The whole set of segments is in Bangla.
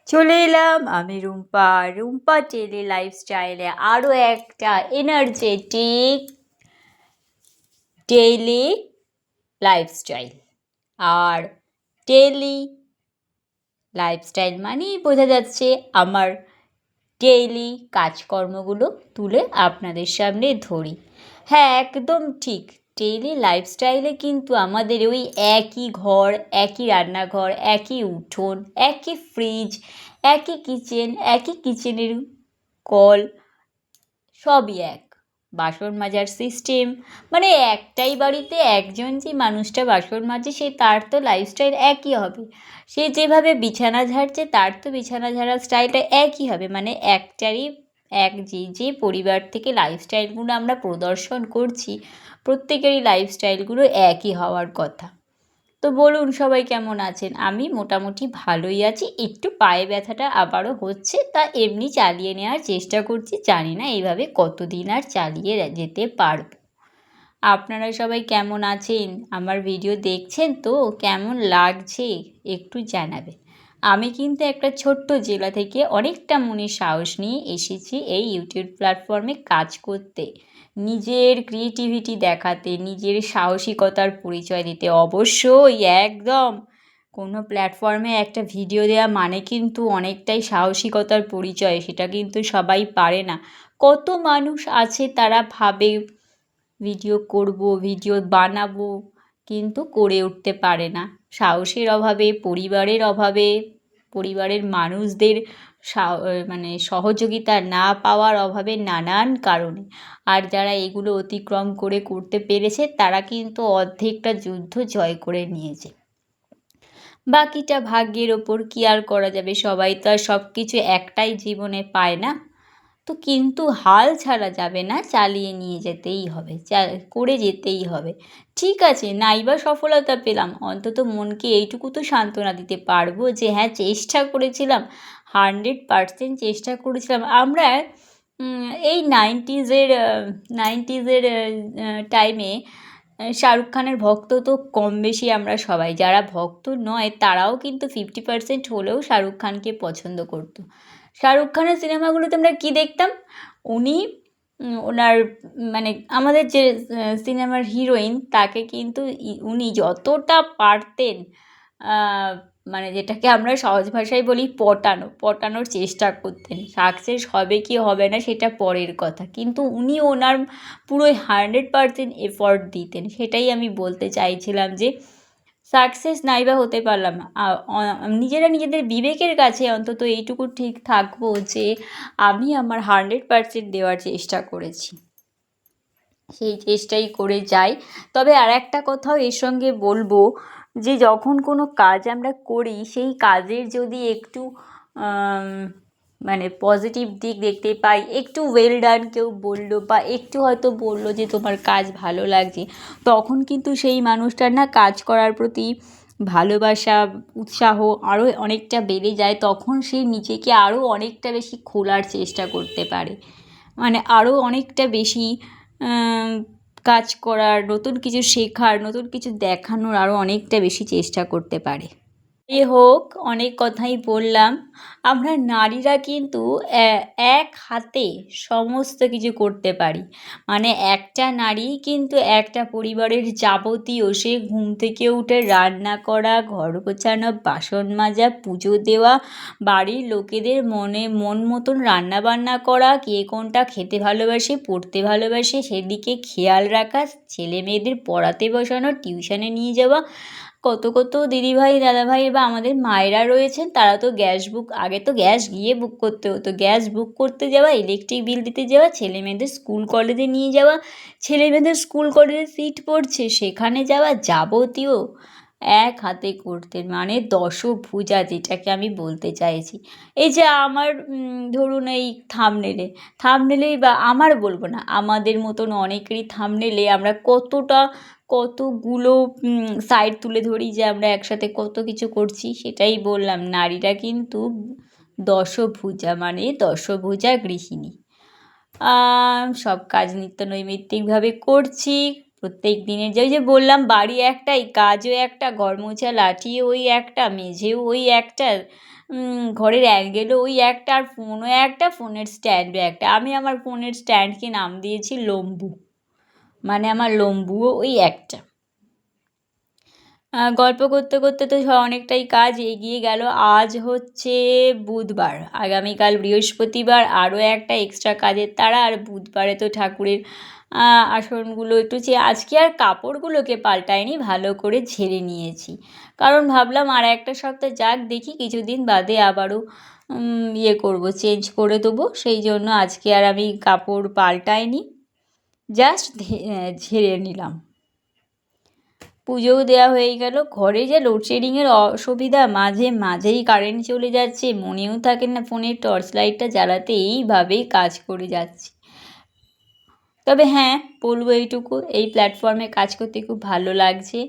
চলে এলাম আমি রুম্পা টেলি লাইফস্টাইলে আরও একটা এনার্জেটিক ডেইলি লাইফস্টাইল। আর ডেইলি লাইফস্টাইল মানেই বোঝা যাচ্ছে আমার ডেইলি কাজকর্মগুলো তুলে আপনাদের সামনে ধরি। হ্যাঁ, একদম ঠিক। ডেইলি লাইফস্টাইলে কিন্তু আমাদের ওই একই ঘর, একই রান্নাঘর, একই উঠোন, একই ফ্রিজ, একই কিচেনের কল, সবই এক। বাসন মাজার সিস্টেম, মানে একটাই বাড়িতে একজন যে মানুষটা বাসন মাজে তার তো লাইফস্টাইল একই হবে। সে যেভাবে বিছানা ঝাড়ছে তার তো বিছানা ঝাড়ার স্টাইলটা একই হবে। মানে যে পরিবার থেকে লাইফস্টাইলগুলো আমরা প্রদর্শন করছি, প্রত্যেকেরই লাইফস্টাইলগুলো একই হওয়ার কথা। তো বলুন সবাই কেমন আছেন? আমি মোটামুটি ভালোই আছি। একটু পায়ে ব্যথাটা আবারও হচ্ছে, তা এমনি চালিয়ে নেওয়ার চেষ্টা করছি। জানি না এইভাবে কতদিন আর চালিয়ে যেতে পারবো। আপনারা সবাই কেমন আছেন? আমার ভিডিও দেখছেন তো? কেমন লাগছে একটু জানাবেন। আমি কিন্তু একটা ছোট্ট জেলা থেকে অনেকটা মনে সাহস নিয়ে এসেছি এই ইউটিউব প্ল্যাটফর্মে কাজ করতে, নিজের ক্রিয়েটিভিটি দেখাতে, নিজের সাহসিকতার পরিচয় দিতে। অবশ্যই একদম কোনো প্ল্যাটফর্মে একটা ভিডিও দেওয়া মানে কিন্তু অনেকটাই সাহসিকতার পরিচয়। সেটা কিন্তু সবাই পারে না। কত মানুষ আছে তারা ভাবে ভিডিও করব, ভিডিও বানাবো, কিন্তু করে উঠতে পারে না। সাহসের অভাবে, পরিবারের মানুষদের সহযোগিতা না পাওয়ার অভাবে, নানান কারণে। আর যারা এগুলো অতিক্রম করে করতে পেরেছে তারা কিন্তু অর্ধেকটা যুদ্ধ জয় করে নিয়েছে। বাকিটা ভাগ্যের ওপর, কি আর করা যাবে। সবাই তো আর সব কিছু একটাই জীবনে পায় না। তো কিন্তু হাল ছাড়া যাবে না, চালিয়ে নিয়ে যেতেই হবে, করে যেতেই হবে। ঠিক আছে, নাইবা সফলতা পেলাম, অন্তত মনকে এইটুকু তো সান্ত্বনা দিতে পারবো যে হ্যাঁ, চেষ্টা করেছিলাম, 100% চেষ্টা করেছিলাম। আমরা এই নাইনটিজের টাইমে শাহরুখ খানের ভক্ত তো কম বেশি আমরা সবাই। যারা ভক্ত নয় তারাও কিন্তু 50% হলেও শাহরুখ খানকে পছন্দ করতো। শাহরুখ খানের সিনেমাগুলোতে আমরা কী দেখতাম? উনি ওনার মানে আমাদের যে সিনেমার হিরোইন, তাকে কিন্তু উনি যতটা পারতেন, মানে যেটাকে আমরা সহজ ভাষায় বলি পটানোর চেষ্টা করতেন। সাকসেস হবে কি হবে না সেটা পরের কথা, কিন্তু উনি ওনার পুরো 100% এফর্ট দিতেন। সেটাই আমি বলতে চাইছিলাম যে সাকসেস নাইবা হতে পারলাম, নিজেদের বিবেকের কাছে অন্তত এইটুকু ঠিক থাকবো যে আমি আমার 100% দেওয়ার চেষ্টা করেছি, সেই চেষ্টাই করে যাই। তবে আর একটা কথাও এর সঙ্গে বলবো যে যখন কোনো কাজ আমরা করি, সেই কাজের যদি একটু মানে পজিটিভ দিক দেখতে পাই, একটু ওয়েল ডান কেউ বললো, বা একটু হয়তো বললো যে তোমার কাজ ভালো লাগছে, তখন কিন্তু সেই মানুষটার না কাজ করার প্রতি ভালোবাসা, উৎসাহ আরও অনেকটা বেড়ে যায়। তখন সে নিজেকে আরও অনেকটা বেশি খোলার চেষ্টা করতে পারে, মানে আরও অনেকটা বেশি কাজ করার, নতুন কিছু শেখার, নতুন কিছু দেখানোর আরও অনেকটা বেশি চেষ্টা করতে পারে। হোক, অনেক কথাই বললাম। আমরা নারীরা কিন্তু এক হাতে সমস্ত কিছু করতে পারি। মানে একটা নারী কিন্তু একটা পরিবারের যাবতীয়, সে ঘুম থেকে উঠে রান্না করা, ঘর গোছানো, বাসন মাজা, পুজো দেওয়া, বাড়ির লোকেদের মন মতন রান্নাবান্না করা, কে কোনটা খেতে ভালোবাসে, পড়তে ভালোবাসে সেদিকে খেয়াল রাখা, ছেলে মেয়েদের পড়াতে বসানো, টিউশনে নিয়ে যাওয়া। কত দিদিভাই, দাদাভাই বা আমাদের মায়েরা রয়েছেন, তারা তো আগে তো গ্যাস গিয়ে বুক করতে হতো। গ্যাস বুক করতে যাওয়া, ইলেকট্রিক বিল দিতে যাওয়া, ছেলে মেয়েদের স্কুল কলেজে নিয়ে যাওয়া, ছেলে মেয়েদের স্কুল কলেজে সিট পড়ছে সেখানে যাওয়া, যাবতীয় এক হাতে করতেন। মানে দশভুজা, যেটাকে আমি বলতে চাইছি। এই যে আমার ধরুন এই থামনেলেই বা আমার বলবো না, আমাদের মতন অনেকেরই থামনেলে আমরা কতগুলো সাইড তুলে ধরি যে আমরা একসাথে কত কিছু করছি। সেটাই বললাম, নারীরা কিন্তু দশভুজা, মানে দশভুজা গৃহিণী। সব কাজ নিত্যনৈমিত্তিকভাবে করছি প্রত্যেক দিনের। যে বললাম, বাড়ি একটাই, কাজও একটা, ঘর মোছা লাঠিও ওই একটা, মেঝেও ওই একটা, ঘরের অ্যাঙ্গেলও ওই একটা, আর ফোনও একটা, ফোনের স্ট্যান্ডও একটা। আমি আমার ফোনের স্ট্যান্ডকে নাম দিয়েছি লম্বু, মানে আমার লম্বুও ওই একটা। গল্প করতে করতে তো অনেকটাই কাজ এগিয়ে গেল। আজ হচ্ছে বুধবার, আগামীকাল বৃহস্পতিবার, আরও একটা এক্সট্রা কাজের তাড়া। আর বুধবারে তো ঠাকুরের আসনগুলো একটু আজকে আর কাপড়গুলোকে পাল্টাইনি, ভালো করে ঝেড়ে নিয়েছি। কারণ ভাবলাম আর একটা সপ্তাহ যাক, দেখি কিছুদিন বাদে আবারও করব, চেঞ্জ করে দেবো। সেই জন্য আজকে আর আমি কাপড় পাল্টাইনি, জাস্ট ঝেড়ে নিলাম। পুজোও দেওয়া হয়ে গেল। ঘরে যে লোডশেডিংয়ের অসুবিধা, মাঝে মাঝেই কারেন্ট চলে যাচ্ছে, মনেও থাকে না ফোনের টর্চ লাইটটা জ্বালাতে, এইভাবেই কাজ করে যাচ্ছি। তবে হ্যাঁ, বলবো এইটুকু, এই প্ল্যাটফর্মে কাজ করতে খুব ভালো লাগছে।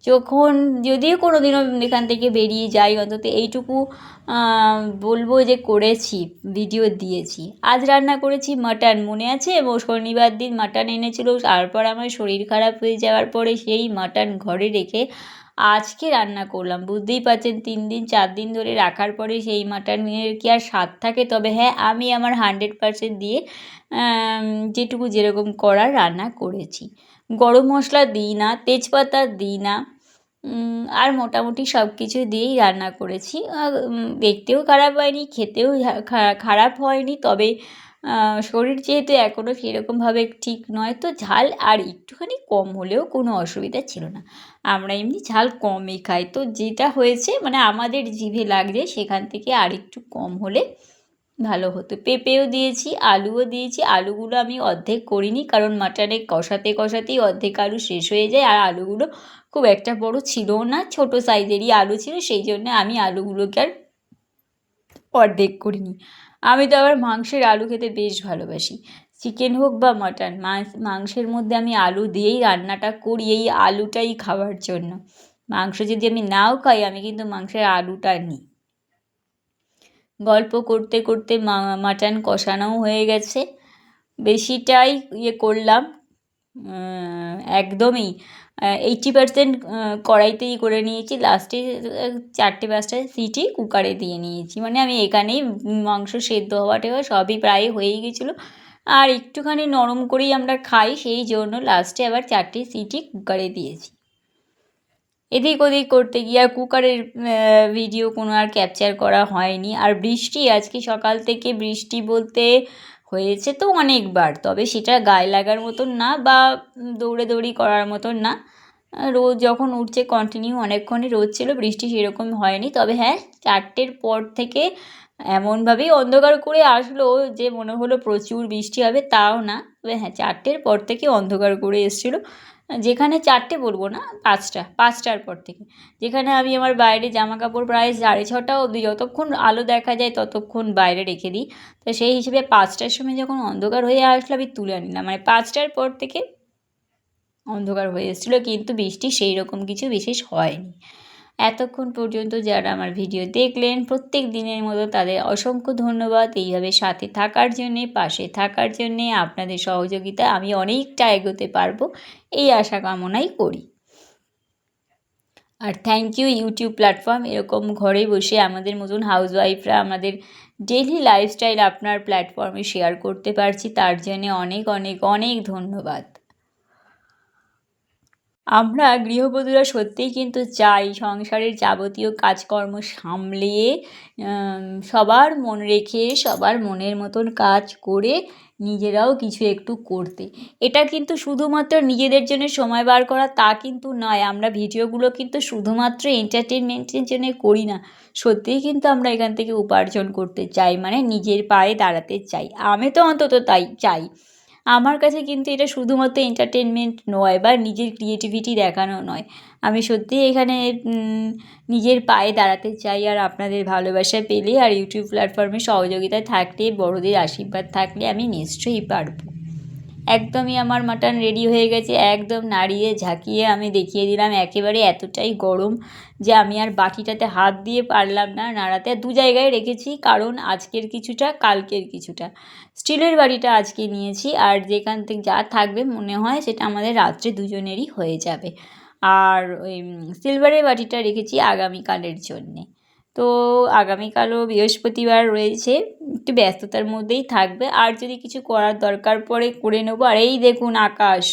যখন যদিও কোনো দিনও এখান থেকে বেরিয়ে যাই, অন্তত এইটুকু বলবো যে করেছি, ভিডিও দিয়েছি। আজ রান্না করেছি মাটন, মনে আছে? শনিবার দিন মাটন এনেছিল, তারপর আমার শরীর খারাপ হয়ে যাওয়ার পরে সেই মাটন ঘরে রেখে আজকে রান্না করলাম। বুঝতেই পারছেন, 3 দিন 4 দিন ধরে রাখার পরে সেই মাটনের কি আর স্বাদ থাকে? তবে হ্যাঁ, আমি আমার 100% দিয়ে যেটুকু যেরকম করার রান্না করেছি। গরম মশলা দিই না, তেজপাতা দিই না, আর মোটামুটি সব কিছু দিয়েই রান্না করেছি। দেখতেও খারাপ হয়নি, খেতেও খারাপ হয়নি। তবে শরীর যেহেতু এখনও সেরকমভাবে ঠিক নয়, তো ঝাল আর একটুখানি কম হলেও কোনো অসুবিধা ছিল না। আমরা এমনি ঝাল কমই খাই, তো যেটা হয়েছে মানে আমাদের জিভে লাগছে, সেখান থেকে আর একটু কম হলে ভালো হতো। পেঁপেও দিয়েছি, আলুও দিয়েছি। আলুগুলো আমি অর্ধেক করিনি, কারণ মাটনে কষাতে কষাতেই অর্ধেক আলু শেষ হয়ে যায়, আর আলুগুলো খুব একটা বড় ছিলও না, ছোট সাইজেরই আলু ছিল, সেই জন্য আমি আলুগুলোকে আর অর্ধেক করিনি। আমি তো আবার মাংসের আলু খেতে বেশ ভালোবাসি, চিকেন হোক বা মাটন, মাংসের মধ্যে আমি আলু দিয়েই রান্নাটা করি, এই আলুটাই খাওয়ার জন্য। মাংস যদি আমি নাও খাই, আমি কিন্তু মাংসের আলুটা নিই। গল্প করতে করতে মাটন কষানোও হয়ে গেছে, বেশিটাই করলাম, একদমই 80% কড়াইতেই করে নিয়েছি। লাস্টে 4-5টা সিটি কুকারে দিয়ে নিয়েছি, মানে আমি এখানেই মাংস সেদ্ধ হওয়া টেওয়া সবই প্রায় হয়েই গেছিলো। আর একটুখানি নরম করেই আমরা খাই, সেই জন্য লাস্টে আবার 4টে সিটি কুকারে দিয়েছি। এদিক ওদিক করতে গিয়ে আর কুকারের ভিডিও কোনো আর ক্যাপচার করা হয়নি। আর বৃষ্টি, আজকে সকাল থেকে বৃষ্টি বলতে হয়েছে তো অনেকবার, তবে সেটা গায়ে লাগার মতন না, বা দৌড়ি করার মতন না। রোদ যখন উঠছে কন্টিনিউ অনেকক্ষণই রোদ ছিল, বৃষ্টি সেরকম হয়নি। তবে হ্যাঁ, 4টের পর থেকে এমনভাবেই অন্ধকার করে আসলো যে মনে হলো প্রচুর বৃষ্টি হবে, তাও না। তবে হ্যাঁ, 4টের পর থেকে অন্ধকার করে এসেছিলো। যেখানে 4টে বলবো না, 5টার পর থেকে, যেখানে আমি আমার বাইরে জামা কাপড় প্রায় 6:30 অবধি, যতক্ষণ আলো দেখা যায় ততক্ষণ বাইরে রেখে দিই। তো সেই হিসেবে 5টার সময় যখন অন্ধকার হয়ে আসলো, আমি তুলে নিলাম, মানে 5টার পর থেকে অন্ধকার হয়ে এসেছিলো, কিন্তু বৃষ্টি সেই রকম কিছু বিশেষ হয়নি। এতক্ষণ পর্যন্ত যারা আমার ভিডিও দেখলেন, প্রত্যেক দিনের মতো তাদের অসংখ্য ধন্যবাদ। এইভাবে সাথে থাকার জন্যে, পাশে থাকার জন্যে, আপনাদের সহযোগিতা আমি অনেকটা এগোতে পারবো, এই আশা কামনাই করি। আর থ্যাংক ইউ ইউটিউব প্ল্যাটফর্ম, এরকম ঘরে বসে আমাদের মতন হাউসওয়াইফরা আমাদের ডেইলি লাইফস্টাইল আপনার প্ল্যাটফর্মে শেয়ার করতে পারছি, তার জন্যে অনেক অনেক অনেক ধন্যবাদ। আমরা গৃহবধূরা সত্যিই কিন্তু চাই সংসারের যাবতীয় কাজকর্ম সামলিয়ে, সবার মন রেখে, সবার মনের মতন কাজ করে নিজেরাও কিছু একটু করতে। এটা কিন্তু শুধুমাত্র নিজেদের জন্য সময় বার করা তা কিন্তু নয়। আমরা ভিডিওগুলো কিন্তু শুধুমাত্র এন্টারটেনমেন্টের জন্য করি না, সত্যিই কিন্তু আমরা এখান থেকে উপার্জন করতে চাই, মানে নিজের পায়ে দাঁড়াতে চাই। আমি তো অন্তত তাই চাই। আমার কাছে কিন্তু এটা শুধুমাত্র এন্টারটেনমেন্ট নয়, বা নিজের ক্রিয়েটিভিটি দেখানো নয়। আমি সত্যিই এখানে নিজের পায়ে দাঁড়াতে চাই, আর আপনাদের ভালোবাসা পেলে আর ইউটিউব প্ল্যাটফর্মে সহযোগিতা থাকলে, বড়দের আশীর্বাদ থাকলে আমি নিশ্চয়ই পারবো। একদমই আমার মাটন রেডি হয়ে গেছে, একদম নাড়িয়ে ঝাঁকিয়ে আমি দেখিয়ে দিলাম। একেবারে এতটাই গরম যে আমি আর বাটিটাতে হাত দিয়ে পারলাম না নাড়াতে। 2 জায়গায় রেখেছি, কারণ আজকের কিছুটা, কালকের কিছুটা। স্টিলের বাটিটা আজকে নিয়েছি, আর যেখান থেকে যা থাকবে মনে হয় সেটা আমাদের রাত্রে দুজনেরই হয়ে যাবে। আর ওই সিলভারের বাটিটা রেখেছি আগামীকালের জন্যে। তো আগামীকালও বৃহস্পতিবার রয়েছে, একটু ব্যস্ততার মধ্যেই থাকবে। আর যদি কিছু করার দরকার পড়ে করে নেবো। আর এই দেখুন আকাশ,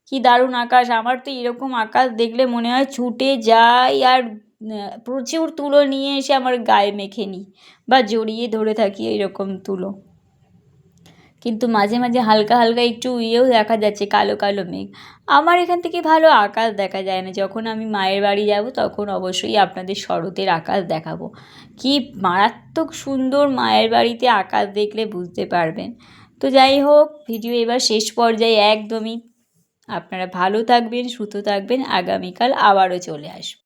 কি দারুণ আকাশ! আমার তো এরকম আকাশ দেখলে মনে হয় ছুটে যাই আর প্রচুর তুলো নিয়ে এসে আমার গায়ে মেখে নিই বা জড়িয়ে ধরে থাকি এইরকম তুলো। কিন্তু মাঝে মাঝে হালকা হালকা একটু ইয়েও দেখা যাচ্ছে, কালো কালো মেঘ। আমার এখান থেকে ভালো আকাশ দেখা যায় না। যখন আমি মায়ের বাড়ি যাব তখন অবশ্যই আপনাদের শরতের আকাশ দেখাবো। কি মারাত্মক সুন্দর মায়ের বাড়িতে আকাশ দেখলে বুঝতে পারবেন। তো যাই হোক, ভিডিও এবার শেষ পর্যায়ে একদমই। আপনারা ভালো থাকবেন, সুস্থ থাকবেন। আগামীকাল আবারও চলে আসবো।